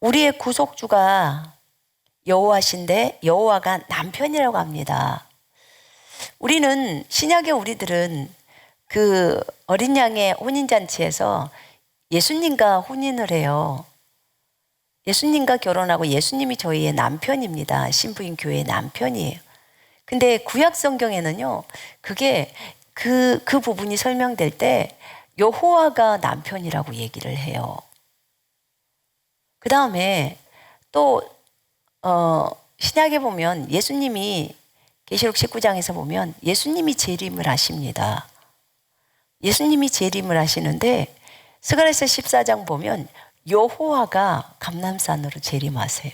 우리의 구속주가 여호와신데 여호와가 남편이라고 합니다. 우리는 신약의 우리들은 그 어린 양의 혼인잔치에서 예수님과 혼인을 해요. 예수님과 결혼하고 예수님이 저희의 남편입니다. 신부인 교회의 남편이에요. 근데 구약 성경에는요, 그게 그 부분이 설명될 때 여호와가 남편이라고 얘기를 해요. 그 다음에 또 신약에 보면 예수님이 계시록 19장에서 보면 예수님이 재림을 하십니다. 예수님이 재림을 하시는데 스가랴서 14장 보면 여호와가 감람산으로 재림하세요.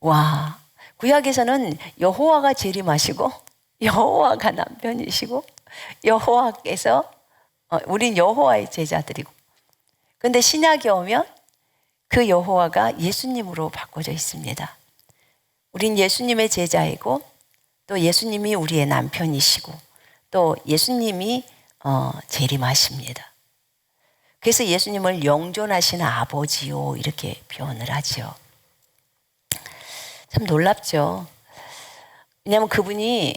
와, 구약에서는 여호와가 재림하시고 여호와가 남편이시고 여호와께서 우린 여호와의 제자들이고, 근데 신약에 오면 그 여호와가 예수님으로 바꿔져 있습니다. 우린 예수님의 제자이고 또 예수님이 우리의 남편이시고 또 예수님이 재림하십니다. 그래서 예수님을 영존하신 아버지요 이렇게 표현을 하죠. 참 놀랍죠. 왜냐하면 그분이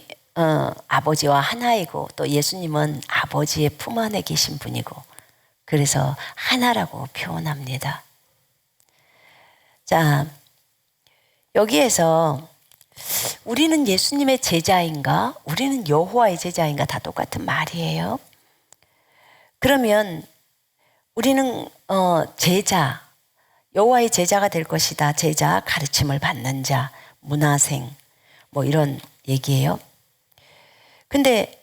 아버지와 하나이고 또 예수님은 아버지의 품 안에 계신 분이고 그래서 하나라고 표현합니다. 자, 여기에서 우리는 예수님의 제자인가? 우리는 여호와의 제자인가? 다 똑같은 말이에요. 그러면 우리는 제자, 여호와의 제자가 될 것이다. 제자, 가르침을 받는 자, 문화생, 뭐 이런 얘기예요. 근데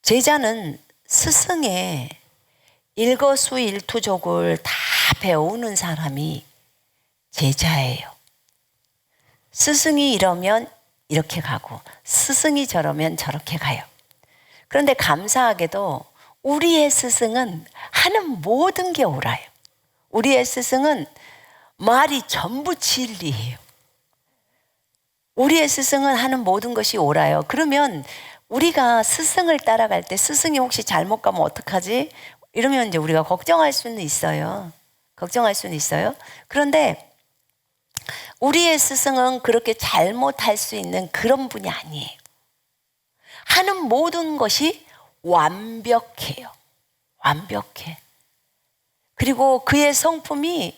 제자는 스승의 일거수일투족을 다 배우는 사람이 제자예요. 스승이 이러면 이렇게 가고 스승이 저러면 저렇게 가요. 그런데 감사하게도 우리의 스승은 하는 모든 게 옳아요. 우리의 스승은 말이 전부 진리예요. 우리의 스승은 하는 모든 것이 옳아요. 그러면 우리가 스승을 따라갈 때 스승이 혹시 잘못 가면 어떡하지? 이러면 이제 우리가 걱정할 수는 있어요. 걱정할 수는 있어요. 그런데 우리의 스승은 그렇게 잘못할 수 있는 그런 분이 아니에요. 하는 모든 것이 완벽해요. 완벽해. 그리고 그의 성품이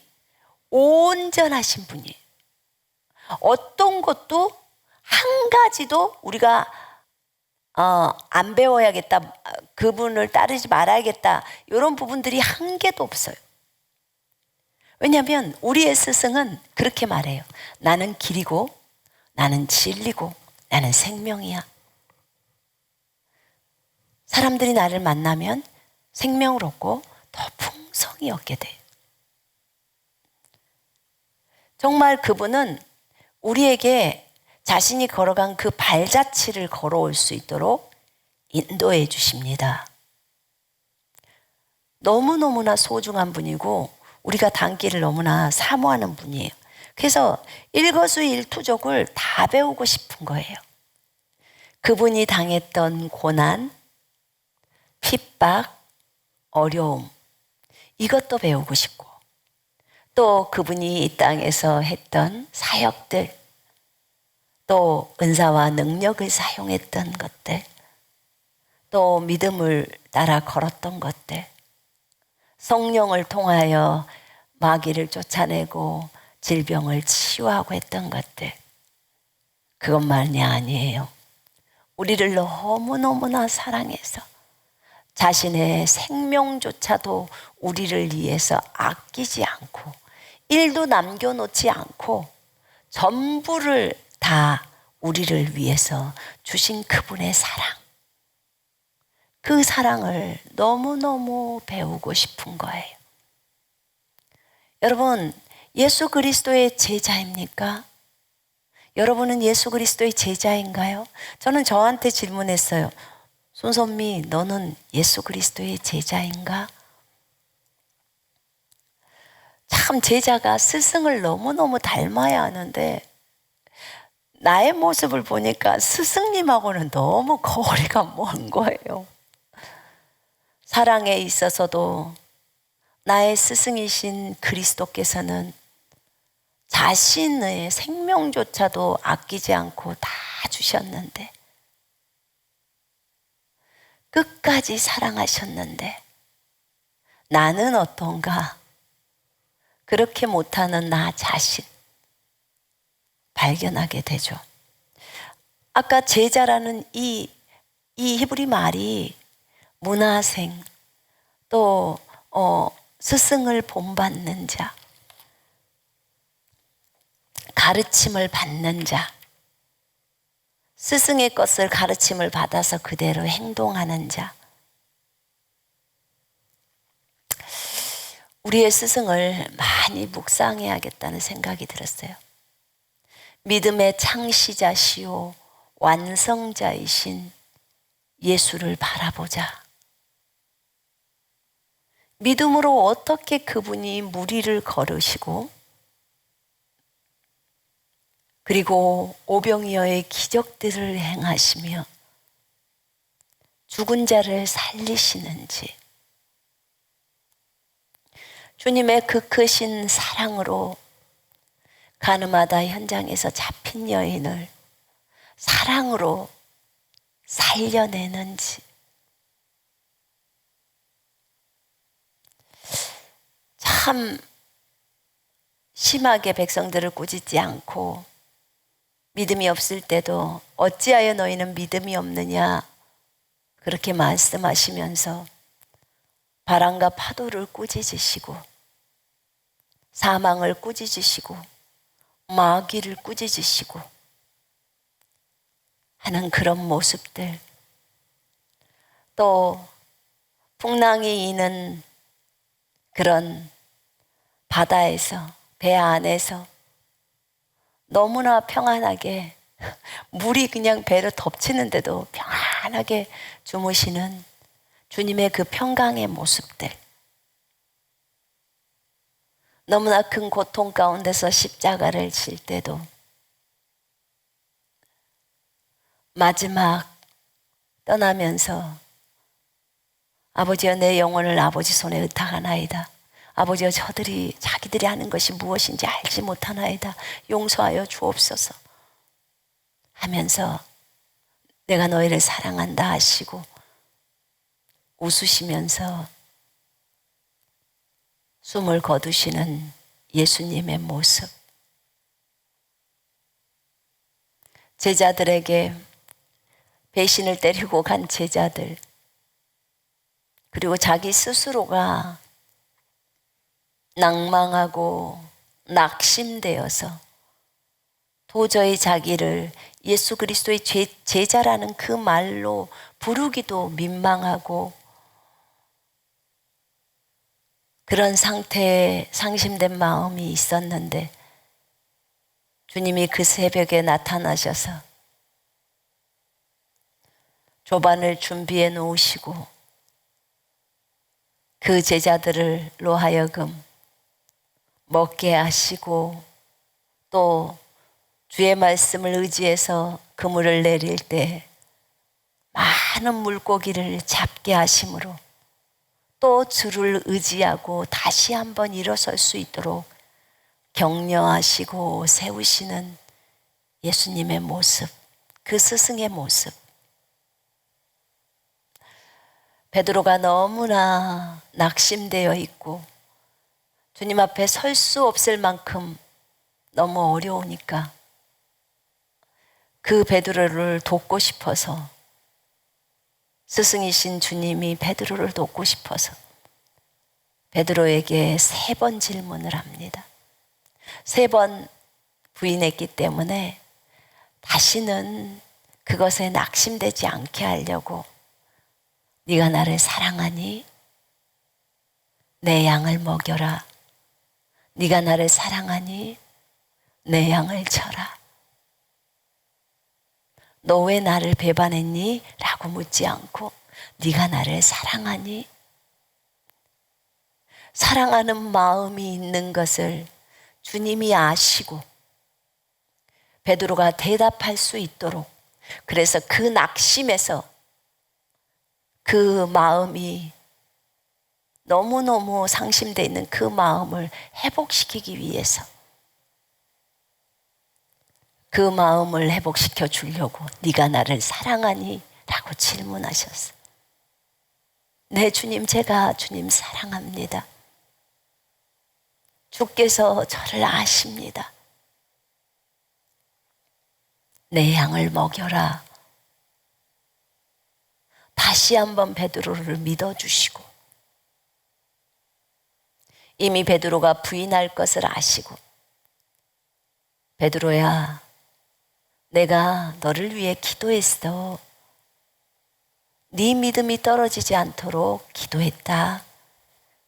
온전하신 분이에요. 어떤 것도 한 가지도 우리가 안 배워야겠다, 그분을 따르지 말아야겠다, 이런 부분들이 한 개도 없어요. 왜냐하면 우리의 스승은 그렇게 말해요. 나는 길이고 나는 진리고 나는 생명이야. 사람들이 나를 만나면 생명을 얻고 더 풍성히 얻게 돼요. 정말 그분은 우리에게 자신이 걸어간 그 발자취를 걸어올 수 있도록 인도해 주십니다. 너무너무나 소중한 분이고 우리가 닮기를 너무나 사모하는 분이에요. 그래서 일거수일투족을 다 배우고 싶은 거예요. 그분이 당했던 고난, 핍박, 어려움, 이것도 배우고 싶고 또 그분이 이 땅에서 했던 사역들, 또 은사와 능력을 사용했던 것들, 또 믿음을 따라 걸었던 것들, 성령을 통하여 마귀를 쫓아내고 질병을 치유하고 했던 것들, 그것만이 아니에요. 우리를 너무너무나 사랑해서 자신의 생명조차도 우리를 위해서 아끼지 않고 일도 남겨놓지 않고 전부를 다 우리를 위해서 주신 그분의 사랑, 그 사랑을 너무너무 배우고 싶은 거예요. 여러분, 예수 그리스도의 제자입니까? 여러분은 예수 그리스도의 제자인가요? 저는 저한테 질문했어요. 손선미, 너는 예수 그리스도의 제자인가? 참 제자가 스승을 너무너무 닮아야 하는데 나의 모습을 보니까 스승님하고는 너무 거리가 먼 거예요. 사랑에 있어서도 나의 스승이신 그리스도께서는 자신의 생명조차도 아끼지 않고 다 주셨는데, 끝까지 사랑하셨는데 나는 어떤가? 그렇게 못하는 나 자신 발견하게 되죠. 아까 제자라는 이 히브리 말이 문화생, 또 스승을 본받는 자, 가르침을 받는 자, 스승의 것을 가르침을 받아서 그대로 행동하는 자. 우리의 스승을 많이 묵상해야겠다는 생각이 들었어요. 믿음의 창시자시오 완성자이신 예수를 바라보자. 믿음으로 어떻게 그분이 무리를 걸으시고, 그리고 오병이어의 기적들을 행하시며 죽은 자를 살리시는지, 주님의 그 크신 사랑으로 가늠하다 현장에서 잡힌 여인을 사랑으로 살려내는지, 참 심하게 백성들을 꾸짖지 않고 믿음이 없을 때도 어찌하여 너희는 믿음이 없느냐 그렇게 말씀하시면서 바람과 파도를 꾸짖으시고 사망을 꾸짖으시고 마귀를 꾸짖으시고 하는 그런 모습들, 또 풍랑이 이는 그런 바다에서, 배 안에서 너무나 평안하게 물이 그냥 배를 덮치는데도 평안하게 주무시는 주님의 그 평강의 모습들, 너무나 큰 고통 가운데서 십자가를 질 때도 마지막 떠나면서 아버지여 내 영혼을 아버지 손에 의탁하나이다. 아버지여 저들이 자기들이 하는 것이 무엇인지 알지 못하나이다. 용서하여 주옵소서 하면서 내가 너희를 사랑한다 하시고 웃으시면서 숨을 거두시는 예수님의 모습, 제자들에게 배신을 때리고 간 제자들, 그리고 자기 스스로가 낭망하고 낙심되어서 도저히 자기를 예수 그리스도의 제자라는 그 말로 부르기도 민망하고 그런 상태에 상심된 마음이 있었는데, 주님이 그 새벽에 나타나셔서 조반을 준비해 놓으시고 그 제자들로 하여금 먹게 하시고, 또 주의 말씀을 의지해서 그물을 내릴 때 많은 물고기를 잡게 하심으로 또 주를 의지하고 다시 한번 일어설 수 있도록 격려하시고 세우시는 예수님의 모습, 그 스승의 모습. 베드로가 너무나 낙심되어 있고 주님 앞에 설 수 없을 만큼 너무 어려우니까 그 베드로를 돕고 싶어서, 스승이신 주님이 베드로를 돕고 싶어서 베드로에게 3번 질문을 합니다. 3번 부인했기 때문에 다시는 그것에 낙심되지 않게 하려고, 네가 나를 사랑하니? 내 양을 먹여라. 네가 나를 사랑하니? 내 양을 쳐라. 너 왜 나를 배반했니? 라고 묻지 않고 네가 나를 사랑하니? 사랑하는 마음이 있는 것을 주님이 아시고 베드로가 대답할 수 있도록, 그래서 그 낙심에서 그 마음이 너무너무 상심되어 있는 그 마음을 회복시키기 위해서 그 마음을 회복시켜 주려고 네가 나를 사랑하니? 라고 질문하셨어. 네 주님, 제가 주님 사랑합니다. 주께서 저를 아십니다. 내 양을 먹여라. 다시 한번 베드로를 믿어주시고, 이미 베드로가 부인할 것을 아시고, 베드로야, 내가 너를 위해 기도했어. 네 믿음이 떨어지지 않도록 기도했다.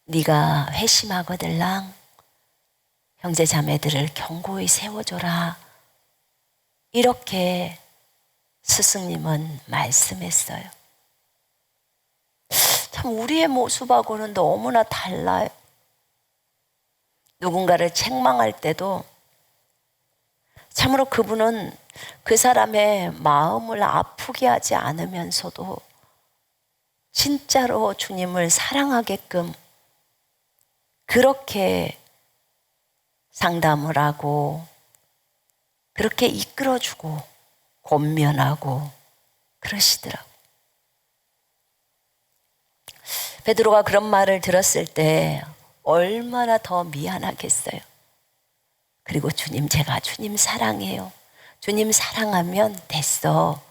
네가 회심하거들랑 형제 자매들을 견고히 세워줘라. 이렇게 스승님은 말씀했어요. 참 우리의 모습하고는 너무나 달라요. 누군가를 책망할 때도 참으로 그분은 그 사람의 마음을 아프게 하지 않으면서도 진짜로 주님을 사랑하게끔 그렇게 상담을 하고 그렇게 이끌어주고 권면하고 그러시더라고요. 베드로가 그런 말을 들었을 때 얼마나 더 미안하겠어요. 그리고 주님, 제가 주님 사랑해요. 주님 사랑하면 됐어.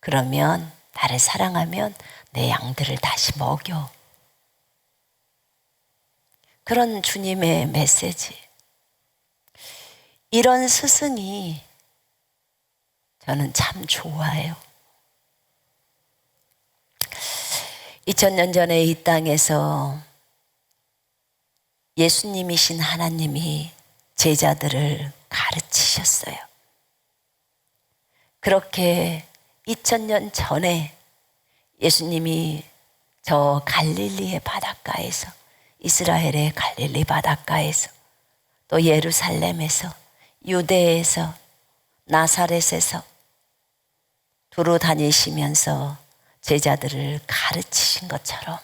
그러면 나를 사랑하면 내 양들을 다시 먹여. 그런 주님의 메시지. 이런 스승이 저는 참 좋아해요. 2000년 전에 이 땅에서 예수님이신 하나님이 제자들을 가르치셨어요. 그렇게 2000년 전에 예수님이 저 갈릴리의 바닷가에서, 이스라엘의 갈릴리 바닷가에서, 또 예루살렘에서, 유대에서, 나사렛에서 두루 다니시면서 제자들을 가르치신 것처럼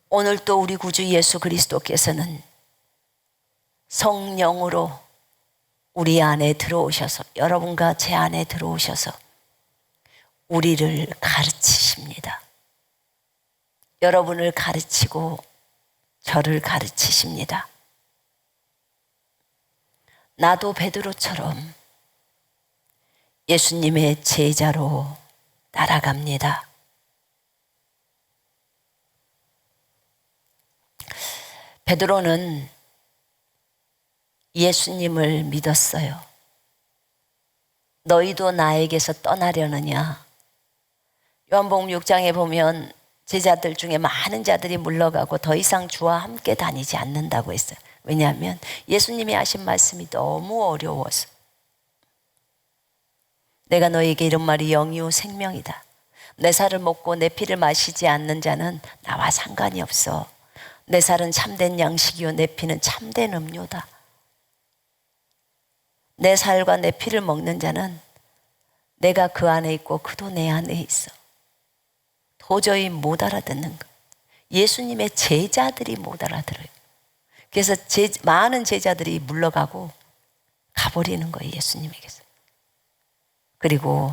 오늘 또 우리 구주 예수 그리스도께서는 성령으로 우리 안에 들어오셔서, 여러분과 제 안에 들어오셔서 우리를 가르치십니다. 여러분을 가르치고 저를 가르치십니다. 나도 베드로처럼 예수님의 제자로 따라갑니다. 베드로는 예수님을 믿었어요. 너희도 나에게서 떠나려느냐? 요한복음 6장에 보면 제자들 중에 많은 자들이 물러가고 더 이상 주와 함께 다니지 않는다고 했어요. 왜냐하면 예수님이 하신 말씀이 너무 어려워서. 내가 너에게 이런 말이 영이요 생명이다. 내 살을 먹고 내 피를 마시지 않는 자는 나와 상관이 없어. 내 살은 참된 양식이요 내 피는 참된 음료다. 내 살과 내 피를 먹는 자는 내가 그 안에 있고 그도 내 안에 있어. 도저히 못 알아듣는 거. 예수님의 제자들이 못 알아들어요. 그래서 많은 제자들이 물러가고 가버리는 거예요, 예수님에게서. 그리고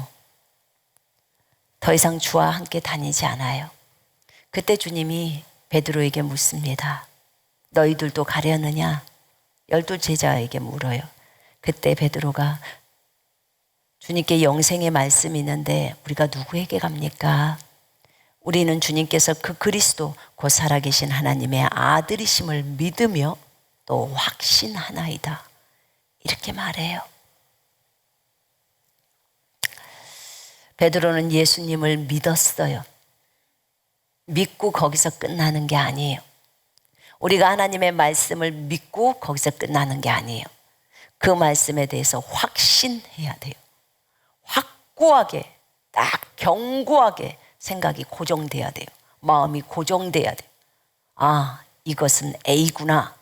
더 이상 주와 함께 다니지 않아요. 그때 주님이 베드로에게 묻습니다. 너희들도 가려느냐? 12 제자에게 물어요. 그때 베드로가 주님께 영생의 말씀이 있는데 우리가 누구에게 갑니까? 우리는 주님께서 그 그리스도 곧 살아계신 하나님의 아들이심을 믿으며 또 확신하나이다. 이렇게 말해요. 베드로는 예수님을 믿었어요. 믿고 거기서 끝나는 게 아니에요. 우리가 하나님의 말씀을 믿고 거기서 끝나는 게 아니에요. 그 말씀에 대해서 확신해야 돼요. 확고하게, 딱 견고하게 생각이 고정돼야 돼요. 마음이 고정돼야 돼요. 아, 이것은 A구나.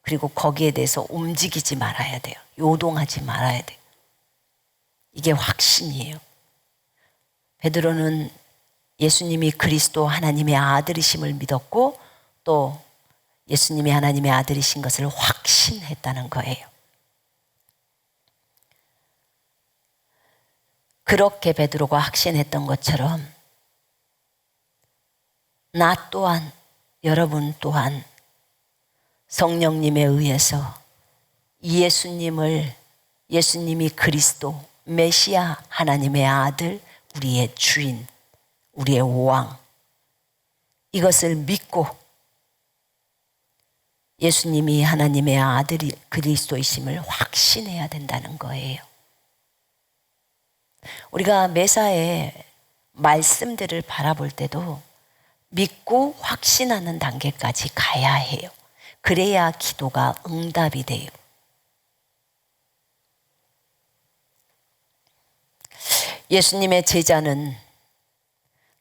그리고 거기에 대해서 움직이지 말아야 돼요. 요동하지 말아야 돼요. 이게 확신이에요. 베드로는 예수님이 그리스도 하나님의 아들이심을 믿었고 또 예수님이 하나님의 아들이신 것을 확신했다는 거예요. 그렇게 베드로가 확신했던 것처럼 나 또한, 여러분 또한 성령님에 의해서 예수님이 그리스도, 메시아, 하나님의 아들, 우리의 주인, 우리의 왕, 이것을 믿고 예수님이 하나님의 아들이 그리스도이심을 확신해야 된다는 거예요. 우리가 매사에 말씀들을 바라볼 때도 믿고 확신하는 단계까지 가야 해요. 그래야 기도가 응답이 돼요. 예수님의 제자는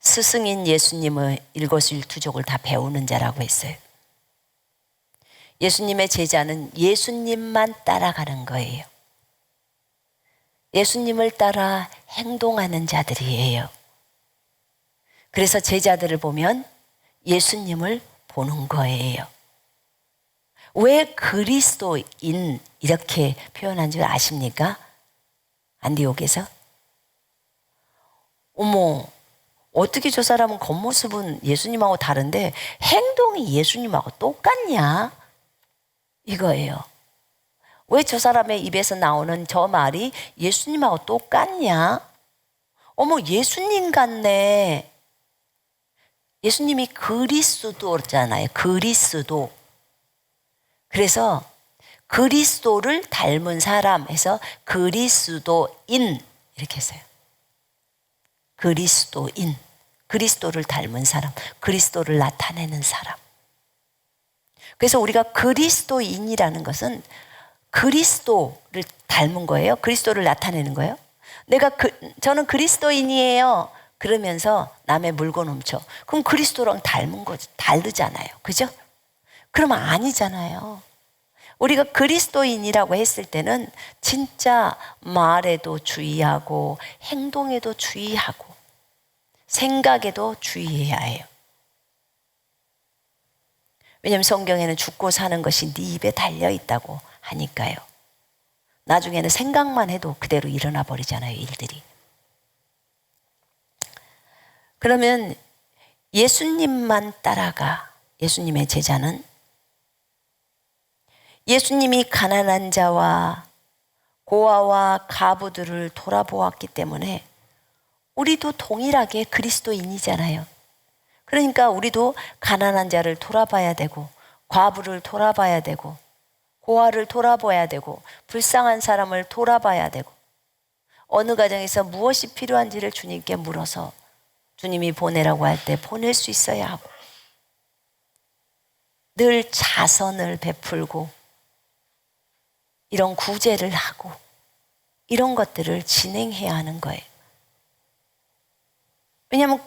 스승인 예수님의 일거수일투족을 다 배우는 자라고 했어요. 예수님의 제자는 예수님만 따라가는 거예요. 예수님을 따라 행동하는 자들이에요. 그래서 제자들을 보면 예수님을 보는 거예요. 왜 그리스도인 이렇게 표현한 줄 아십니까? 안디옥에서? 어머, 어떻게 저 사람은 겉모습은 예수님하고 다른데 행동이 예수님하고 똑같냐? 이거예요. 왜 저 사람의 입에서 나오는 저 말이 예수님하고 똑같냐? 어머, 예수님 같네. 예수님이 그리스도잖아요. 그리스도. 그래서 그리스도를 닮은 사람 해서 그리스도인 이렇게 했어요. 그리스도인, 그리스도를 닮은 사람, 그리스도를 나타내는 사람. 그래서 우리가 그리스도인이라는 것은 그리스도를 닮은 거예요. 그리스도를 나타내는 거예요. 저는 그리스도인이에요. 그러면서 남의 물건 훔쳐. 그럼 그리스도랑 닮은 거지. 다르잖아요. 그죠? 그러면 아니잖아요. 우리가 그리스도인이라고 했을 때는 진짜 말에도 주의하고 행동에도 주의하고 생각에도 주의해야 해요. 왜냐하면 성경에는 죽고 사는 것이 네 입에 달려있다고 하니까요. 나중에는 생각만 해도 그대로 일어나 버리잖아요, 일들이. 그러면 예수님만 따라가. 예수님의 제자는 예수님이 가난한 자와 고아와 가부들을 돌아보았기 때문에 우리도 동일하게 그리스도인이잖아요. 그러니까 우리도 가난한 자를 돌아봐야 되고 과부를 돌아봐야 되고 고아를 돌아봐야 되고 불쌍한 사람을 돌아봐야 되고 어느 가정에서 무엇이 필요한지를 주님께 물어서 주님이 보내라고 할 때 보낼 수 있어야 하고 늘 자선을 베풀고 이런 구제를 하고 이런 것들을 진행해야 하는 거예요. 왜냐하면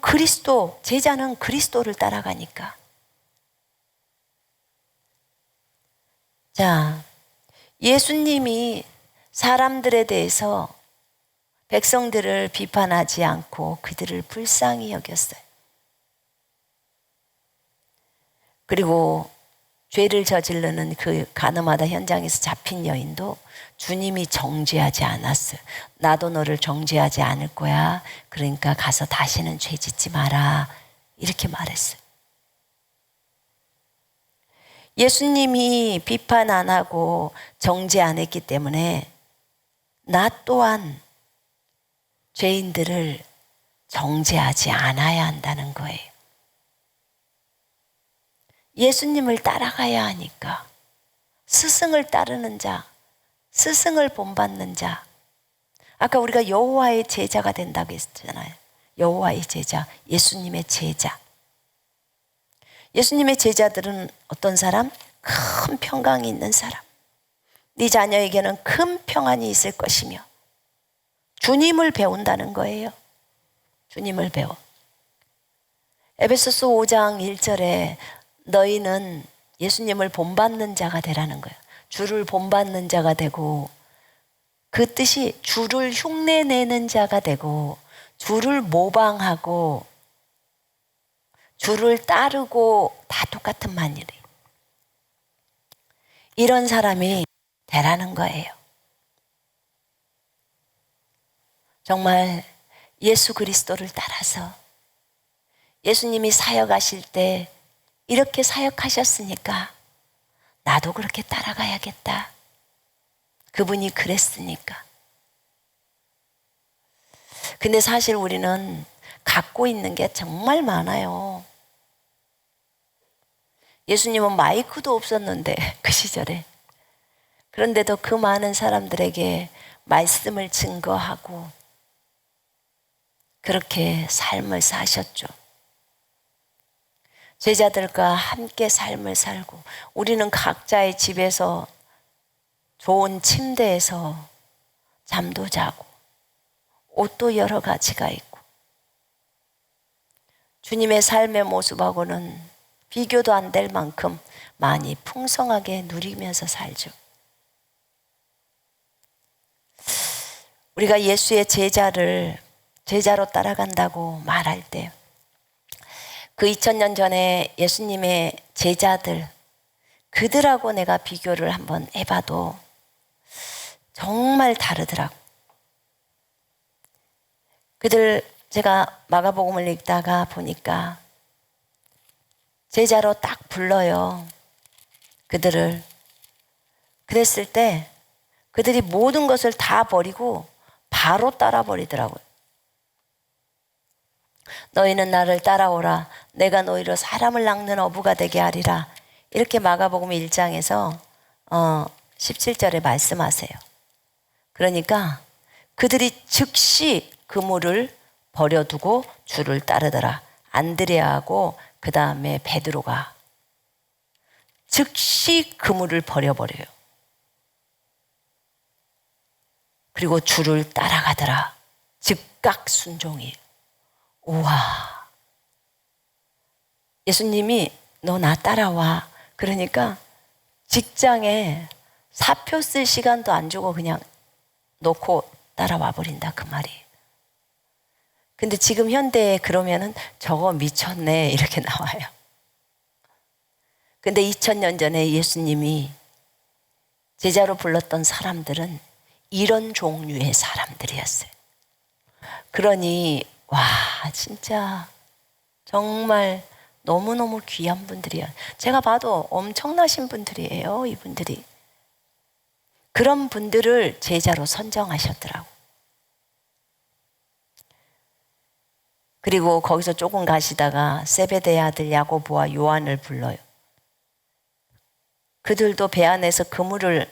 제자는 그리스도를 따라가니까. 자, 예수님이 사람들에 대해서 백성들을 비판하지 않고 그들을 불쌍히 여겼어요. 그리고 죄를 저지르는 그 가늠하다 현장에서 잡힌 여인도 주님이 정죄하지 않았어요. 나도 너를 정죄하지 않을 거야. 그러니까 가서 다시는 죄 짓지 마라. 이렇게 말했어요. 예수님이 비판 안 하고 정죄 안 했기 때문에 나 또한 죄인들을 정죄하지 않아야 한다는 거예요. 예수님을 따라가야 하니까 스승을 따르는 자, 스승을 본받는 자. 아까 우리가 여호와의 제자가 된다고 했잖아요. 여호와의 제자, 예수님의 제자. 예수님의 제자들은 어떤 사람? 큰 평강이 있는 사람. 네 자녀에게는 큰 평안이 있을 것이며 주님을 배운다는 거예요. 주님을 배워. 에베소서 5장 1절에 너희는 예수님을 본받는 자가 되라는 거예요. 주를 본받는 자가 되고 그 뜻이 주를 흉내내는 자가 되고 주를 모방하고 주를 따르고 다 똑같은 말이에요. 이런 사람이 되라는 거예요. 정말 예수 그리스도를 따라서 예수님이 사역하실 때 이렇게 사역하셨으니까 나도 그렇게 따라가야겠다. 그분이 그랬으니까. 근데 사실 우리는 갖고 있는 게 정말 많아요. 예수님은 마이크도 없었는데 그 시절에. 그런데도 그 많은 사람들에게 말씀을 증거하고 그렇게 삶을 사셨죠. 제자들과 함께 삶을 살고 우리는 각자의 집에서 좋은 침대에서 잠도 자고 옷도 여러 가지가 있고 주님의 삶의 모습하고는 비교도 안 될 만큼 많이 풍성하게 누리면서 살죠. 우리가 예수의 제자로 따라간다고 말할 때 그 2000년 전에 예수님의 제자들, 그들하고 내가 비교를 한번 해봐도 정말 다르더라고. 제가 마가복음을 읽다가 보니까 제자로 딱 불러요. 그들을. 그랬을 때 그들이 모든 것을 다 버리고 바로 따라 버리더라고요. 너희는 나를 따라오라. 내가 너희로 사람을 낚는 어부가 되게 하리라. 이렇게 마가복음 1장에서 17절에 말씀하세요. 그러니까 그들이 즉시 그물을 버려두고 주를 따르더라. 안드레아하고 그 다음에 베드로가 즉시 그물을 버려버려요. 그리고 주를 따라가더라. 즉각 순종이에요. 우와. 예수님이 너 나 따라와. 그러니까 직장에 사표 쓸 시간도 안 주고 그냥 놓고 따라와 버린다 그 말이. 근데 지금 현대에 그러면은 저거 미쳤네 이렇게 나와요. 근데 2000년 전에 예수님이 제자로 불렀던 사람들은 이런 종류의 사람들이었어요. 그러니 와 진짜 정말 너무너무 귀한 분들이야. 제가 봐도 엄청나신 분들이에요. 이분들이. 그런 분들을 제자로 선정하셨더라고. 그리고 거기서 조금 가시다가 세베대의 아들 야고보와 요한을 불러요. 그들도 배 안에서 그물을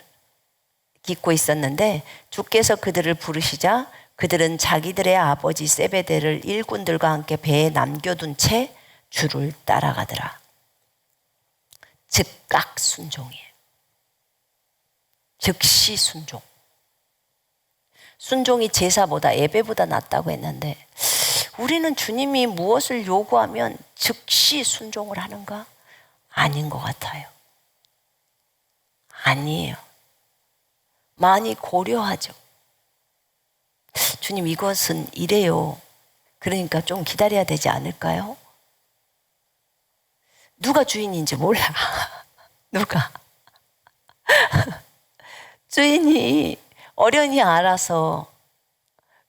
깃고 있었는데 주께서 그들을 부르시자 그들은 자기들의 아버지 세베대를 일꾼들과 함께 배에 남겨둔 채 주를 따라가더라. 즉각 순종이에요. 즉시 순종. 순종이 제사보다 예배보다 낫다고 했는데 우리는 주님이 무엇을 요구하면 즉시 순종을 하는가? 아닌 것 같아요. 아니에요. 많이 고려하죠. 주님 이것은 이래요. 그러니까 좀 기다려야 되지 않을까요? 누가 주인인지 몰라. 누가. 주인이 어련히 알아서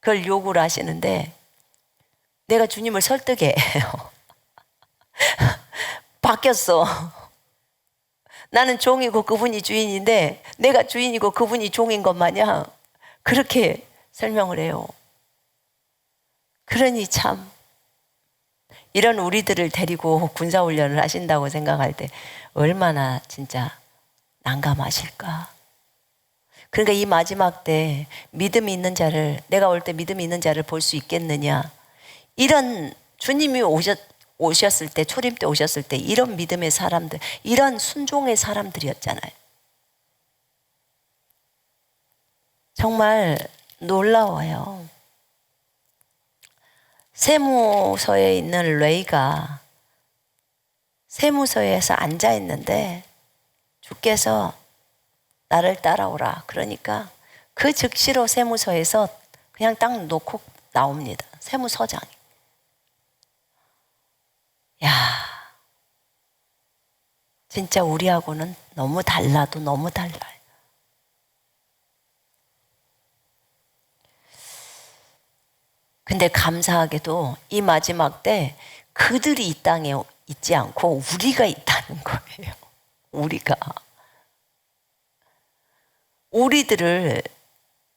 그걸 요구를 하시는데 내가 주님을 설득해. 바뀌었어. 나는 종이고 그분이 주인인데 내가 주인이고 그분이 종인 것 마냥 그렇게 설명을 해요. 그러니 참 이런 우리들을 데리고 군사훈련을 하신다고 생각할 때 얼마나 진짜 난감하실까. 그러니까 이 마지막 때 믿음이 있는 자를, 내가 올 때 믿음이 있는 자를 볼 수 있겠느냐. 이런 주님이 오셨을 때, 초림 때 오셨을 때 이런 믿음의 사람들, 이런 순종의 사람들이었잖아요. 정말 놀라워요. 세무서에 있는 레이가 세무서에서 앉아 있는데 주께서 나를 따라오라. 그러니까 그 즉시로 세무서에서 그냥 딱 놓고 나옵니다. 세무서장이. 야, 진짜 우리하고는 너무 달라도 너무 달라요. 근데 감사하게도 이 마지막 때 그들이 이 땅에 있지 않고 우리가 있다는 거예요. 우리가. 우리들을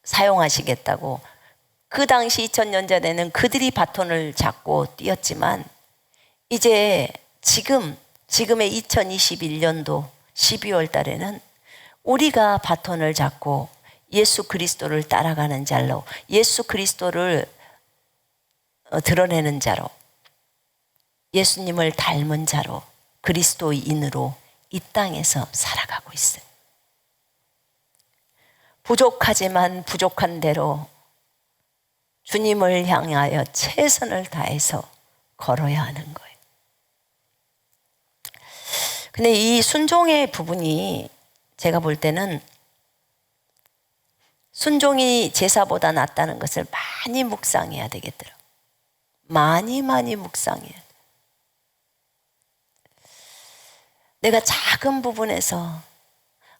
사용하시겠다고. 그 당시 2000년 전에는 그들이 바톤을 잡고 뛰었지만 이제 지금의 2021년도 12월 달에는 우리가 바톤을 잡고 예수 그리스도를 따라가는 자로, 예수 그리스도를 드러내는 자로, 예수님을 닮은 자로, 그리스도인으로 이 땅에서 살아가고 있어요. 부족하지만 부족한 대로 주님을 향하여 최선을 다해서 걸어야 하는 거예요. 근데 이 순종의 부분이 제가 볼 때는 순종이 제사보다 낫다는 것을 많이 묵상해야 되겠더라고요. 많이 묵상해야 돼. 내가 작은 부분에서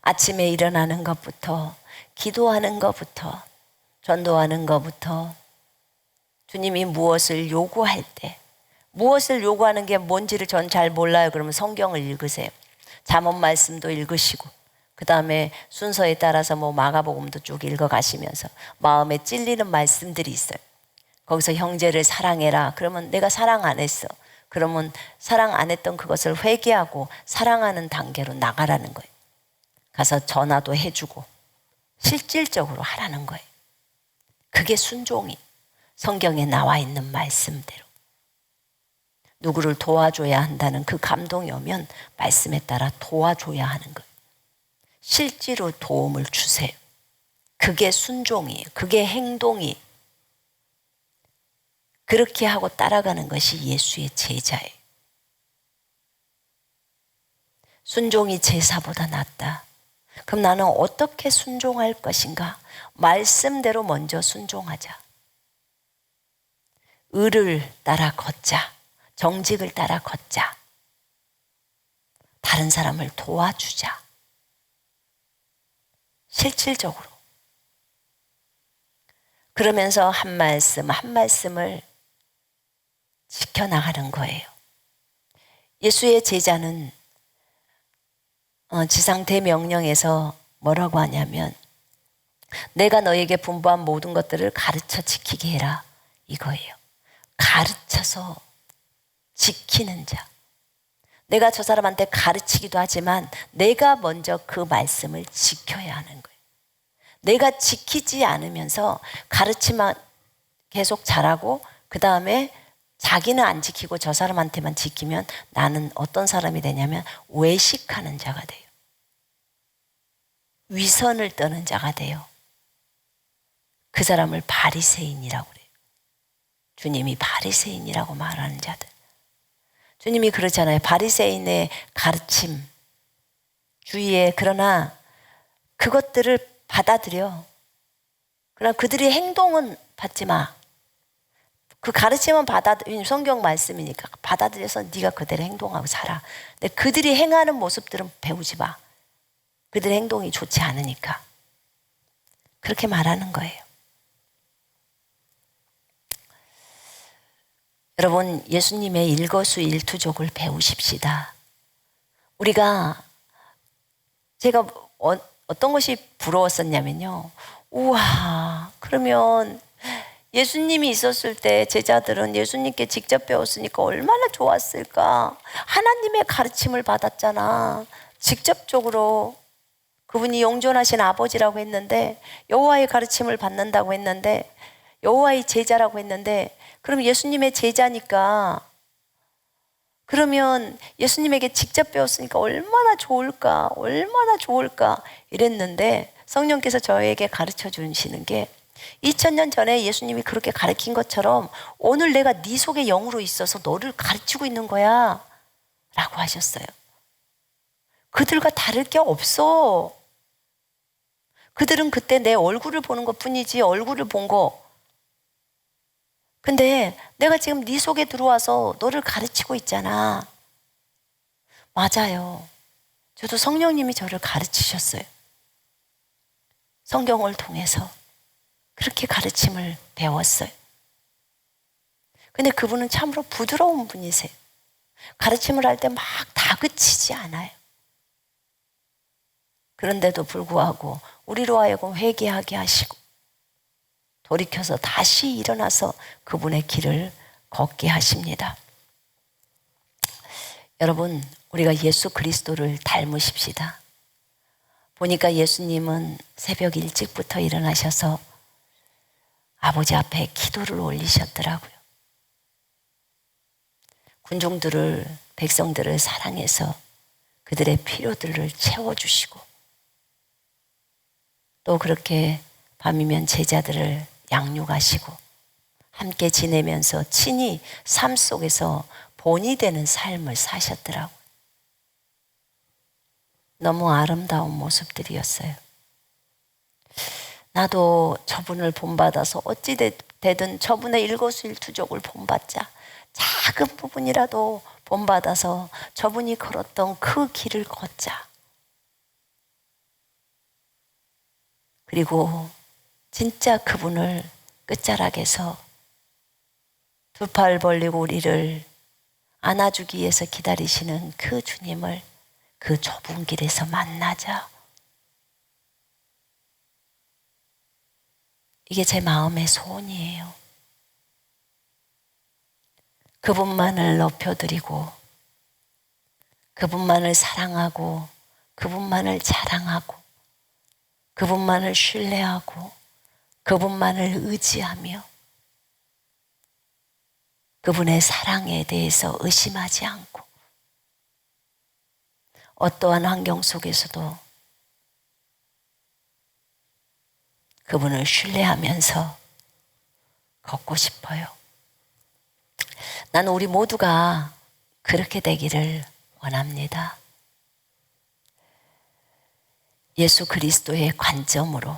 아침에 일어나는 것부터, 기도하는 것부터, 전도하는 것부터, 주님이 무엇을 요구할 때, 무엇을 요구하는 게 뭔지를 전 잘 몰라요. 그러면 성경을 읽으세요. 잠언 말씀도 읽으시고, 그 다음에 순서에 따라서 뭐 마가복음도 쭉 읽어가시면서 마음에 찔리는 말씀들이 있어요. 거기서 형제를 사랑해라. 그러면 내가 사랑 안 했어. 그러면 사랑 안 했던 그것을 회개하고 사랑하는 단계로 나가라는 거예요. 가서 전화도 해주고 실질적으로 하라는 거예요. 그게 순종이 성경에 나와 있는 말씀대로. 누구를 도와줘야 한다는 그 감동이 오면 말씀에 따라 도와줘야 하는 거예요. 실제로 도움을 주세요. 그게 순종이에요. 그게 행동이에요. 그렇게 하고 따라가는 것이 예수의 제자예요. 순종이 제사보다 낫다. 그럼 나는 어떻게 순종할 것인가? 말씀대로 먼저 순종하자. 의를 따라 걷자. 정직을 따라 걷자. 다른 사람을 도와주자. 실질적으로. 그러면서 한 말씀 한 말씀을 지켜나가는 거예요. 예수의 제자는 지상 대명령에서 뭐라고 하냐면 내가 너에게 분부한 모든 것들을 가르쳐 지키게 해라 이거예요. 가르쳐서 지키는 자. 내가 저 사람한테 가르치기도 하지만 내가 먼저 그 말씀을 지켜야 하는 거예요. 내가 지키지 않으면서 가르치만 계속 잘하고 그 다음에 자기는 안 지키고 저 사람한테만 지키면 나는 어떤 사람이 되냐면 외식하는 자가 돼요. 위선을 떠는 자가 돼요. 그 사람을 바리새인이라고 그래요. 주님이 바리새인이라고 말하는 자들. 주님이 그러잖아요. 바리새인의 가르침 주의에 그러나 그것들을 받아들여. 그러나 그들의 행동은 받지 마. 그 가르침은 받아들여. 성경 말씀이니까 받아들여서 네가 그대로 행동하고 살아. 근데 그들이 행하는 모습들은 배우지 마. 그들의 행동이 좋지 않으니까. 그렇게 말하는 거예요. 여러분, 예수님의 일거수일투족을 배우십시다. 제가 어떤 것이 부러웠었냐면요. 우와, 그러면 예수님이 있었을 때 제자들은 예수님께 직접 배웠으니까 얼마나 좋았을까. 하나님의 가르침을 받았잖아. 직접적으로 그분이 영존하신 아버지라고 했는데 여호와의 가르침을 받는다고 했는데 여호와의 제자라고 했는데 그럼 예수님의 제자니까 그러면 예수님에게 직접 배웠으니까 얼마나 좋을까 이랬는데 성령께서 저에게 가르쳐 주시는 게 2000년 전에 예수님이 그렇게 가르친 것처럼 오늘 내가 네 속에 영으로 있어서 너를 가르치고 있는 거야 라고 하셨어요. 그들과 다를 게 없어. 그들은 그때 내 얼굴을 보는 것 뿐이지 얼굴을 본 거. 근데 내가 지금 네 속에 들어와서 너를 가르치고 있잖아. 맞아요. 저도 성령님이 저를 가르치셨어요. 성경을 통해서 그렇게 가르침을 배웠어요. 근데 그분은 참으로 부드러운 분이세요. 가르침을 할 때 막 다그치지 않아요. 그런데도 불구하고 우리로 하여금 회개하게 하시고 돌이켜서 다시 일어나서 그분의 길을 걷게 하십니다. 여러분, 우리가 예수 그리스도를 닮으십시다. 보니까 예수님은 새벽 일찍부터 일어나셔서 아버지 앞에 기도를 올리셨더라고요. 군중들을, 백성들을 사랑해서 그들의 필요들을 채워주시고 또 그렇게 밤이면 제자들을 양육하시고 함께 지내면서 친히 삶 속에서 본이 되는 삶을 사셨더라고요. 너무 아름다운 모습들이었어요. 나도 저분을 본받아서 어찌 되든 저분의 일거수일투족을 본받자. 작은 부분이라도 본받아서 저분이 걸었던 그 길을 걷자. 그리고 진짜 그분을 끝자락에서 두 팔 벌리고 우리를 안아주기 위해서 기다리시는 그 주님을 그 좁은 길에서 만나자. 이게 제 마음의 소원이에요. 그분만을 높여드리고 그분만을 사랑하고 그분만을 자랑하고 그분만을 신뢰하고 그분만을 의지하며 그분의 사랑에 대해서 의심하지 않고 어떠한 환경 속에서도 그분을 신뢰하면서 걷고 싶어요. 나는 우리 모두가 그렇게 되기를 원합니다. 예수 그리스도의 관점으로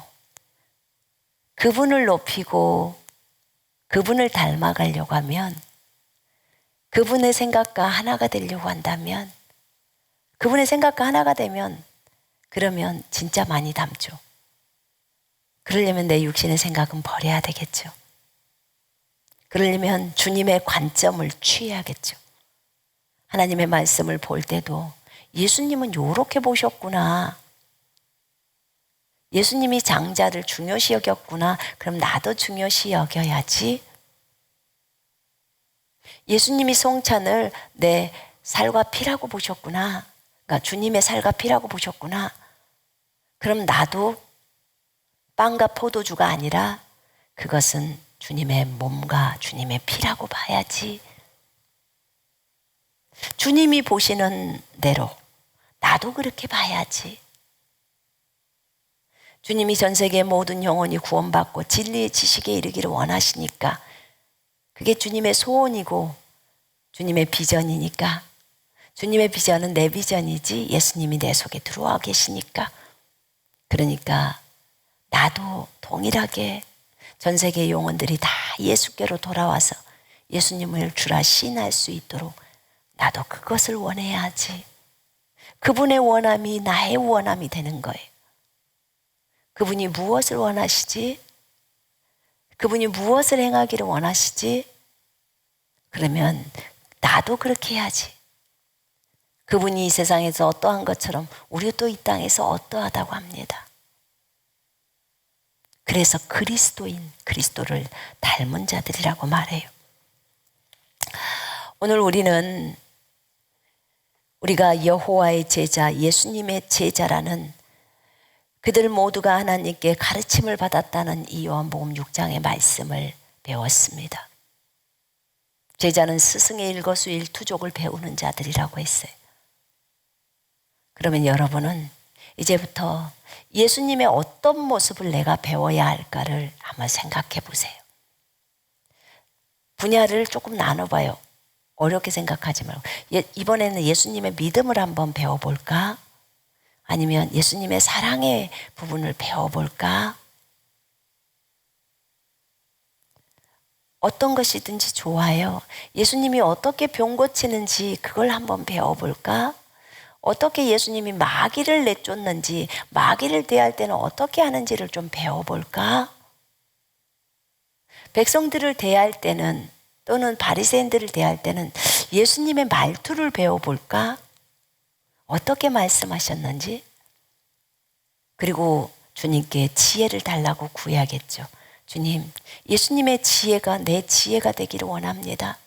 그분을 높이고 그분을 닮아가려고 하면, 그분의 생각과 하나가 되려고 한다면, 그분의 생각과 하나가 되면 그러면 진짜 많이 닮죠. 그러려면 내 육신의 생각은 버려야 되겠죠. 그러려면 주님의 관점을 취해야겠죠. 하나님의 말씀을 볼 때도 예수님은 요렇게 보셨구나. 예수님이 장자를 중요시 여겼구나. 그럼 나도 중요시 여겨야지. 예수님이 송찬을 내 살과 피라고 보셨구나. 그러니까 주님의 살과 피라고 보셨구나. 그럼 나도 빵과 포도주가 아니라 그것은 주님의 몸과 주님의 피라고 봐야지. 주님이 보시는 대로 나도 그렇게 봐야지. 주님이 전 세계 모든 영혼이 구원받고 진리의 지식에 이르기를 원하시니까 그게 주님의 소원이고 주님의 비전이니까, 주님의 비전은 내 비전이지 예수님이 내 속에 들어와 계시니까, 그러니까 나도 동일하게 전 세계 영혼들이 다 예수께로 돌아와서 예수님을 주라 시인할 수 있도록 나도 그것을 원해야지. 그분의 원함이 나의 원함이 되는 거예요. 그분이 무엇을 원하시지? 그분이 무엇을 행하기를 원하시지? 그러면 나도 그렇게 해야지. 그분이 이 세상에서 어떠한 것처럼 우리도 또 이 땅에서 어떠하다고 합니다. 그래서 그리스도인, 그리스도를 닮은 자들이라고 말해요. 오늘 우리는 우리가 여호와의 제자, 예수님의 제자라는 그들 모두가 하나님께 가르침을 받았다는 이 요한복음 6장의 말씀을 배웠습니다. 제자는 스승의 일거수일투족을 배우는 자들이라고 했어요. 그러면 여러분은 이제부터 예수님의 어떤 모습을 내가 배워야 할까를 한번 생각해 보세요. 분야를 조금 나눠봐요. 어렵게 생각하지 말고. 이번에는 예수님의 믿음을 한번 배워볼까? 아니면 예수님의 사랑의 부분을 배워볼까? 어떤 것이든지 좋아요. 예수님이 어떻게 병 고치는지 그걸 한번 배워볼까? 어떻게 예수님이 마귀를 내쫓는지, 마귀를 대할 때는 어떻게 하는지를 좀 배워볼까? 백성들을 대할 때는 또는 바리새인들을 대할 때는 예수님의 말투를 배워볼까? 어떻게 말씀하셨는지? 그리고 주님께 지혜를 달라고 구해야겠죠. 주님, 예수님의 지혜가 내 지혜가 되기를 원합니다.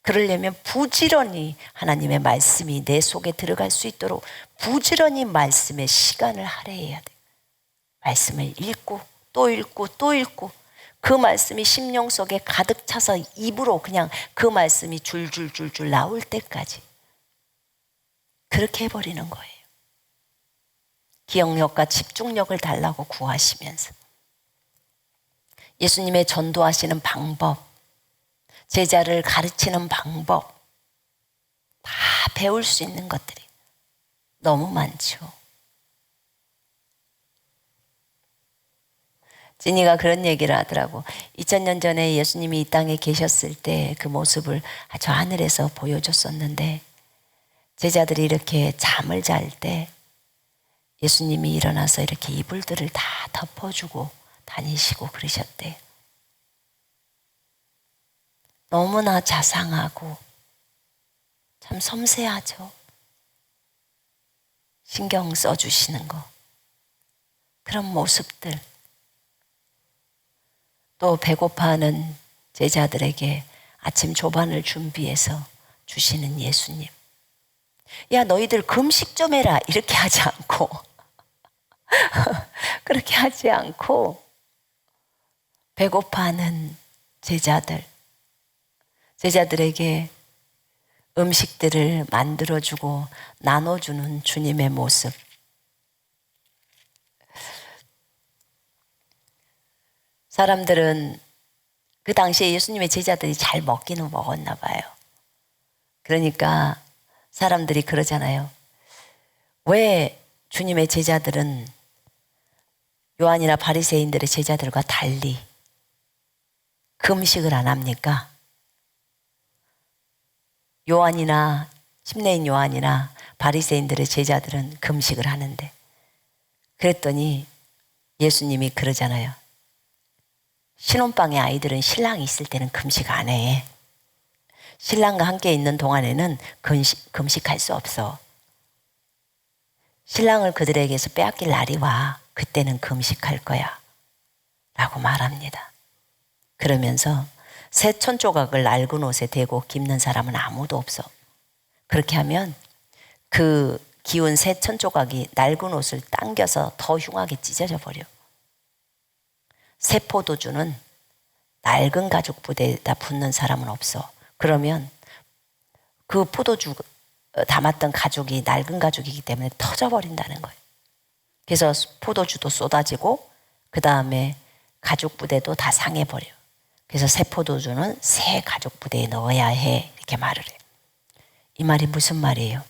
그러려면 부지런히 하나님의 말씀이 내 속에 들어갈 수 있도록 부지런히 말씀에 시간을 할애해야 돼요. 말씀을 읽고 또 읽고 또 읽고 그 말씀이 심령 속에 가득 차서 입으로 그냥 그 말씀이 줄줄줄줄 나올 때까지 그렇게 해버리는 거예요. 기억력과 집중력을 달라고 구하시면서 예수님의 전도하시는 방법, 제자를 가르치는 방법 다 배울 수 있는 것들이 너무 많죠. 진이가 그런 얘기를 하더라고. 2000년 전에 예수님이 이 땅에 계셨을 때 그 모습을 저 하늘에서 보여줬었는데 제자들이 이렇게 잠을 잘 때 예수님이 일어나서 이렇게 이불들을 다 덮어주고 다니시고 그러셨대요. 너무나 자상하고 참 섬세하죠. 신경 써주시는 거. 그런 모습들. 또 배고파하는 제자들에게 아침 조반을 준비해서 주시는 예수님. 야, 너희들 금식 좀 해라. 이렇게 하지 않고 그렇게 하지 않고 배고파하는 제자들에게 음식들을 만들어주고 나눠주는 주님의 모습. 사람들은 그 당시에 예수님의 제자들이 잘 먹기는 먹었나 봐요. 그러니까 사람들이 그러잖아요. 왜 주님의 제자들은 요한이나 바리새인들의 제자들과 달리 금식을 안 합니까? 요한이나 침례인 요한이나 바리새인들의 제자들은 금식을 하는데 그랬더니 예수님이 그러잖아요. 신혼방의 아이들은 신랑이 있을 때는 금식 안 해. 신랑과 함께 있는 동안에는 금식할 수 없어. 신랑을 그들에게서 빼앗길 날이 와. 그때는 금식할 거야. 라고 말합니다. 그러면서 새천 조각을 낡은 옷에 대고 깁는 사람은 아무도 없어. 그렇게 하면 그 기운 새천 조각이 낡은 옷을 당겨서 더 흉하게 찢어져 버려. 새 포도주는 낡은 가죽 부대에다 붓는 사람은 없어. 그러면 그 포도주 담았던 가죽이 낡은 가죽이기 때문에 터져버린다는 거예요. 그래서 포도주도 쏟아지고 그 다음에 가죽 부대도 다 상해버려. 그래서 새 포도주는 새 가죽 부대에 넣어야 해. 이렇게 말을 해요. 이 말이 무슨 말이에요?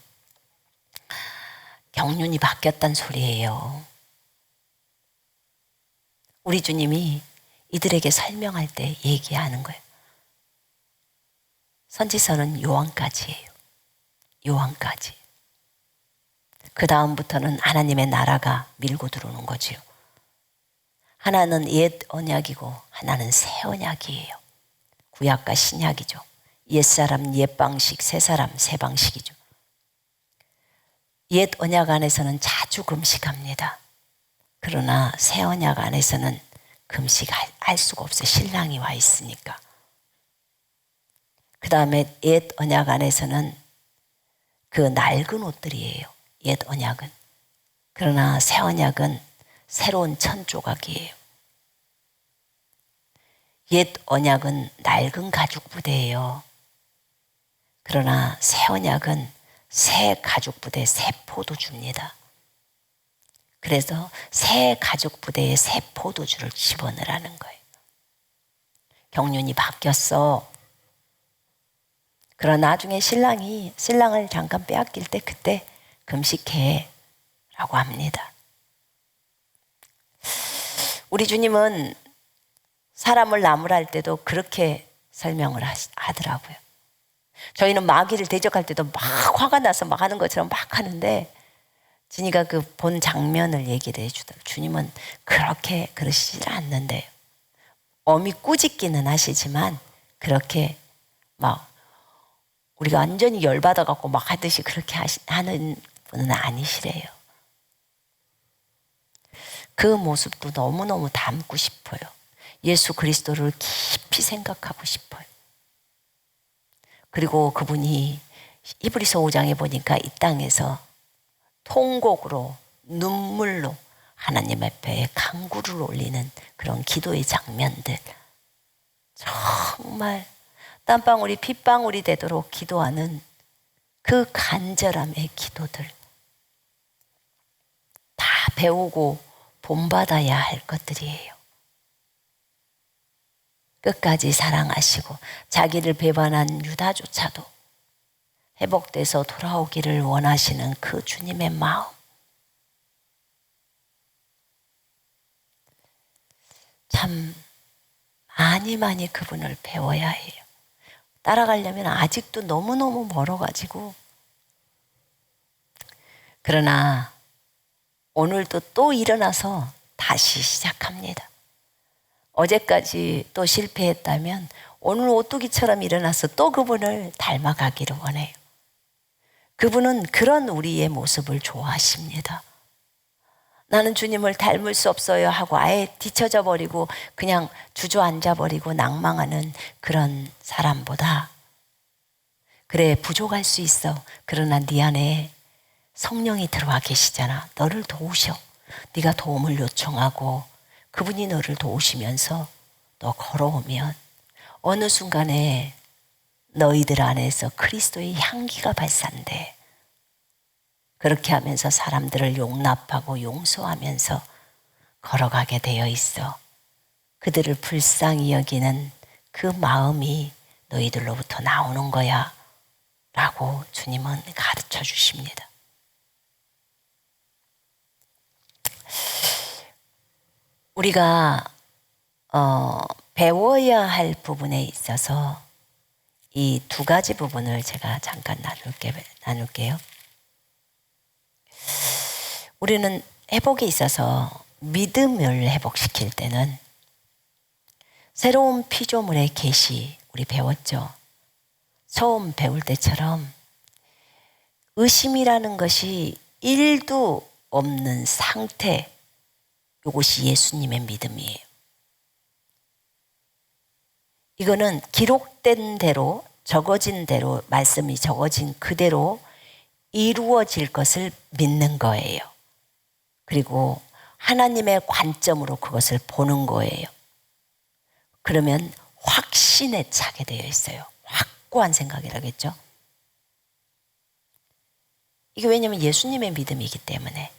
경륜이 바뀌었단 소리예요. 우리 주님이 이들에게 설명할 때 얘기하는 거예요. 선지서는 요한까지예요. 요한까지. 그 다음부터는 하나님의 나라가 밀고 들어오는 거지요. 하나는 옛 언약이고 하나는 새 언약이에요. 구약과 신약이죠. 옛사람 옛 방식, 새사람 새 방식이죠. 옛 언약 안에서는 자주 금식합니다. 그러나 새 언약 안에서는 금식할 수가 없어요. 신랑이 와 있으니까. 그 다음에 옛 언약 안에서는 그 낡은 옷들이에요. 옛 언약은. 그러나 새 언약은 새로운 천 조각이에요. 옛 언약은 낡은 가죽 부대예요. 그러나 새 언약은 새 가죽 부대, 새 포도주입니다. 그래서 새 가죽 부대에 새 포도주를 집어넣으라는 거예요. 경륜이 바뀌었어. 그러나 나중에 신랑을 잠깐 빼앗길 때 그때 금식해 라고 합니다. 우리 주님은 사람을 나무랄 때도 그렇게 설명을 하더라고요. 저희는 마귀를 대적할 때도 막 화가 나서 막 하는 것처럼 막 하는데 진이가 그 본 장면을 얘기를 해주더라고요. 주님은 그렇게 그러시질 않는데요. 어미 꾸짖기는 하시지만 그렇게 막 우리가 완전히 열받아갖고 막 하듯이 그렇게 하는 분은 아니시래요. 그 모습도 너무너무 닮고 싶어요. 예수 그리스도를 깊이 생각하고 싶어요. 그리고 그분이 히브리서 5장에 보니까 이 땅에서 통곡으로 눈물로 하나님 앞에 간구를 올리는 그런 기도의 장면들, 정말 땀방울이 핏방울이 되도록 기도하는 그 간절함의 기도들, 다 배우고 본받아야 할 것들이에요. 끝까지 사랑하시고 자기를 배반한 유다조차도 회복돼서 돌아오기를 원하시는 그 주님의 마음, 참 많이 그분을 배워야 해요. 따라가려면 아직도 너무너무 멀어가지고. 그러나 오늘도 또 일어나서 다시 시작합니다. 어제까지 또 실패했다면 오늘 오뚜기처럼 일어나서 또 그분을 닮아가기를 원해요. 그분은 그런 우리의 모습을 좋아하십니다. 나는 주님을 닮을 수 없어요 하고 아예 뒤처져 버리고 그냥 주저앉아 버리고 낭망하는 그런 사람보다, 그래 부족할 수 있어. 그러나 네 안에 성령이 들어와 계시잖아. 너를 도우셔. 네가 도움을 요청하고 그분이 너를 도우시면서 너 걸어오면 어느 순간에 너희들 안에서 그리스도의 향기가 발산돼. 그렇게 하면서 사람들을 용납하고 용서하면서 걸어가게 되어 있어. 그들을 불쌍히 여기는 그 마음이 너희들로부터 나오는 거야 라고 주님은 가르쳐 주십니다. 우리가 배워야 할 부분에 있어서 이 두 가지 부분을 제가 잠깐 나눌게요. 우리는 회복에 있어서 믿음을 회복시킬 때는 새로운 피조물의 계시, 우리 배웠죠. 처음 배울 때처럼 의심이라는 것이 1도 없는 상태, 이것이 예수님의 믿음이에요. 이거는 기록된 대로, 적어진 대로, 말씀이 적어진 그대로 이루어질 것을 믿는 거예요. 그리고 하나님의 관점으로 그것을 보는 거예요. 그러면 확신에 차게 되어 있어요. 확고한 생각이라겠죠. 이게 왜냐하면 예수님의 믿음이기 때문에.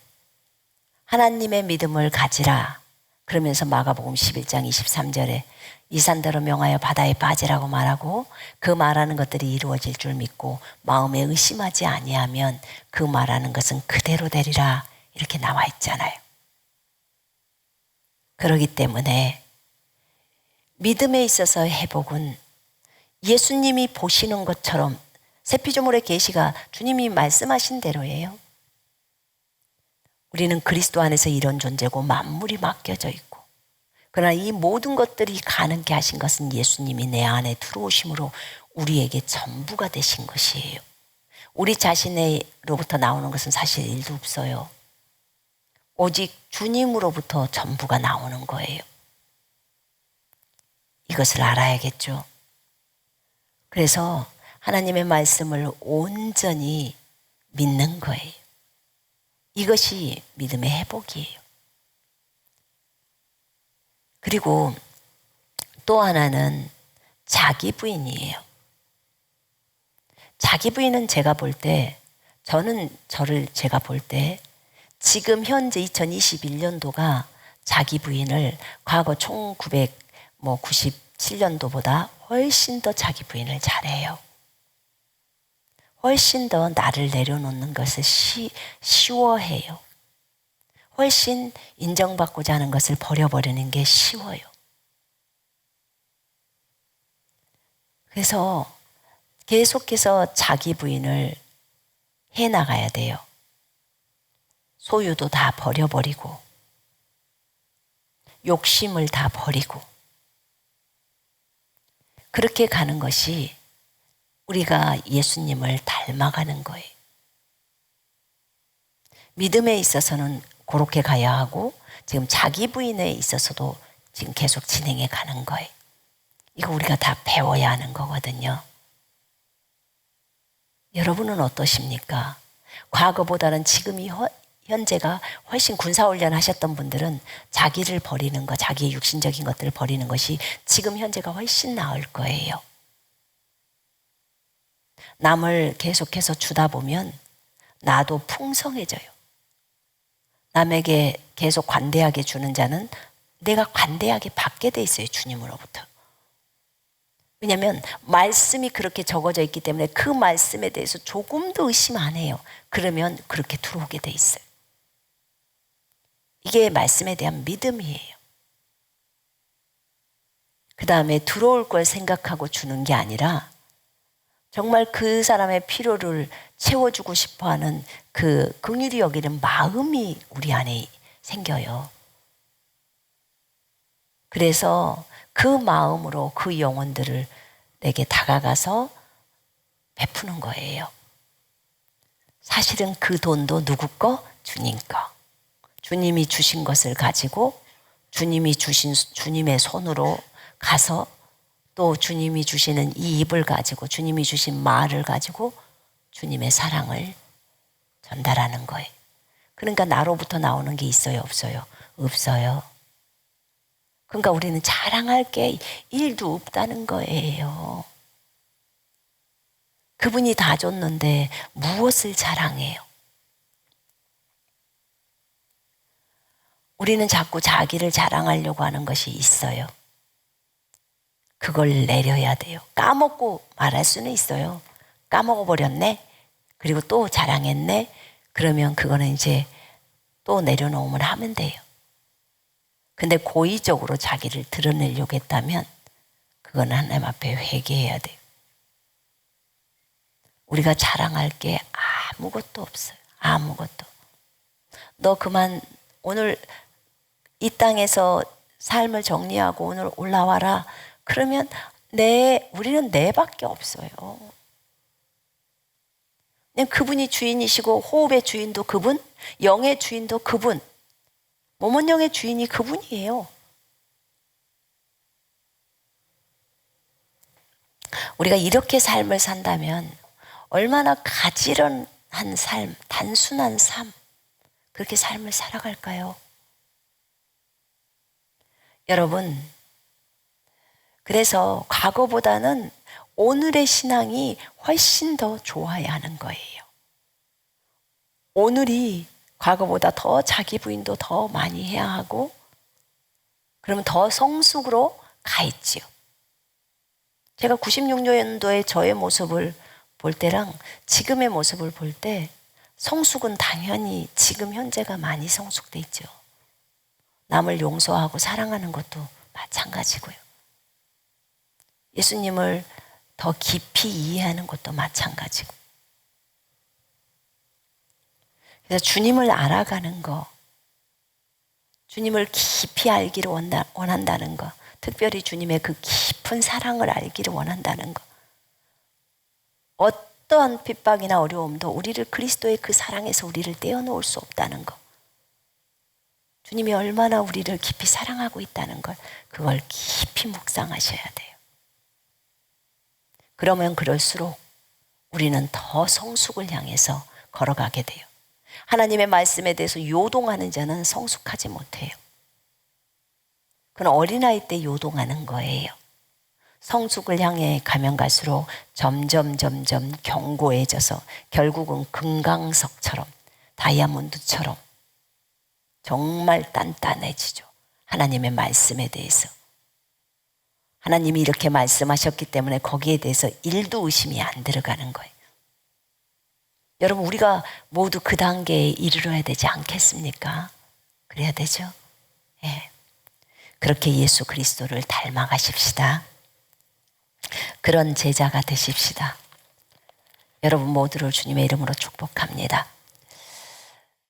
하나님의 믿음을 가지라 그러면서 마가복음 11장 23절에 이 산대로 명하여 바다에 빠지라고 말하고, 그 말하는 것들이 이루어질 줄 믿고 마음에 의심하지 아니하면 그 말하는 것은 그대로 되리라, 이렇게 나와 있잖아요. 그렇기 때문에 믿음에 있어서 회복은 예수님이 보시는 것처럼 새피조물의 계시가 주님이 말씀하신 대로예요. 우리는 그리스도 안에서 이런 존재고 만물이 맡겨져 있고, 그러나 이 모든 것들이 가능케 하신 것은 예수님이 내 안에 들어오심으로 우리에게 전부가 되신 것이에요. 우리 자신으로부터 나오는 것은 사실 일도 없어요. 오직 주님으로부터 전부가 나오는 거예요. 이것을 알아야겠죠. 그래서 하나님의 말씀을 온전히 믿는 거예요. 이것이 믿음의 회복이에요. 그리고 또 하나는 자기 부인이에요. 자기 부인은 제가 볼 때, 제가 볼 때 지금 현재 2021년도가 자기 부인을 과거 1997년도보다 훨씬 더 자기 부인을 잘해요. 훨씬 더 나를 내려놓는 것을 쉬워해요. 훨씬 인정받고자 하는 것을 버려버리는 게 쉬워요. 그래서 계속해서 자기 부인을 해나가야 돼요. 소유도 다 버려버리고, 욕심을 다 버리고, 그렇게 가는 것이 우리가 예수님을 닮아가는 거예요. 믿음에 있어서는 그렇게 가야 하고 지금 자기 부인에 있어서도 지금 계속 진행해 가는 거예요. 이거 우리가 다 배워야 하는 거거든요. 여러분은 어떠십니까? 과거보다는 지금이 현재가 훨씬 군사훈련 하셨던 분들은 자기를 버리는 것, 자기의 육신적인 것들을 버리는 것이 지금 현재가 훨씬 나을 거예요. 남을 계속해서 주다 보면 나도 풍성해져요. 남에게 계속 관대하게 주는 자는 내가 관대하게 받게 돼 있어요, 주님으로부터. 왜냐하면 말씀이 그렇게 적어져 있기 때문에 그 말씀에 대해서 조금도 의심 안 해요. 그러면 그렇게 들어오게 돼 있어요. 이게 말씀에 대한 믿음이에요. 그 다음에 들어올 걸 생각하고 주는 게 아니라 정말 그 사람의 필요를 채워주고 싶어하는 그 긍휼히 여기는 마음이 우리 안에 생겨요. 그래서 그 마음으로 그 영혼들을 내게 다가가서 베푸는 거예요. 사실은 그 돈도 누구 거? 주님 거. 주님이 주신 것을 가지고 주님이 주신 주님의 손으로 가서 또 주님이 주시는 이 입을 가지고 주님이 주신 말을 가지고 주님의 사랑을 전달하는 거예요. 그러니까 나로부터 나오는 게 있어요, 없어요? 없어요. 그러니까 우리는 자랑할 게 일도 없다는 거예요. 그분이 다 줬는데 무엇을 자랑해요? 우리는 자꾸 자기를 자랑하려고 하는 것이 있어요. 그걸 내려야 돼요. 까먹고 말할 수는 있어요. 까먹어버렸네? 그리고 또 자랑했네? 그러면 그거는 이제 또 내려놓으면 하면 돼요. 근데 고의적으로 자기를 드러내려고 했다면 그건 하나님 앞에 회개해야 돼요. 우리가 자랑할 게 아무것도 없어요. 아무것도. 너 그만 오늘 이 땅에서 삶을 정리하고 오늘 올라와라. 그러면 우리는 내밖에 없어요. 그냥 그분이 주인이시고 호흡의 주인도 그분, 영의 주인도 그분, 몸은 영의 주인이 그분이에요. 우리가 이렇게 삶을 산다면 얼마나 가지런한 삶, 단순한 삶, 그렇게 삶을 살아갈까요? 여러분, 그래서 과거보다는 오늘의 신앙이 훨씬 더 좋아야 하는 거예요. 오늘이 과거보다 더 자기 부인도 더 많이 해야 하고 그러면 더 성숙으로 가 있지요. 제가 96년도에 저의 모습을 볼 때랑 지금의 모습을 볼 때 성숙은 당연히 지금 현재가 많이 성숙돼 있죠. 남을 용서하고 사랑하는 것도 마찬가지고요. 예수님을 더 깊이 이해하는 것도 마찬가지고. 그래서 주님을 알아가는 거, 주님을 깊이 알기를 원한다는 거, 특별히 주님의 그 깊은 사랑을 알기를 원한다는 거. 어떠한 핍박이나 어려움도 우리를 그리스도의 그 사랑에서 우리를 떼어놓을 수 없다는 거. 주님이 얼마나 우리를 깊이 사랑하고 있다는 걸 그걸 깊이 묵상하셔야 돼요. 그러면 그럴수록 우리는 더 성숙을 향해서 걸어가게 돼요. 하나님의 말씀에 대해서 요동하는 자는 성숙하지 못해요. 그건 어린아이 때 요동하는 거예요. 성숙을 향해 가면 갈수록 점점 견고해져서 결국은 금강석처럼 다이아몬드처럼 정말 단단해지죠. 하나님의 말씀에 대해서. 하나님이 이렇게 말씀하셨기 때문에 거기에 대해서 일도 의심이 안 들어가는 거예요. 여러분, 우리가 모두 그 단계에 이르러야 되지 않겠습니까? 그래야 되죠? 예. 그렇게 예수 그리스도를 닮아가십시다. 그런 제자가 되십시다. 여러분 모두를 주님의 이름으로 축복합니다.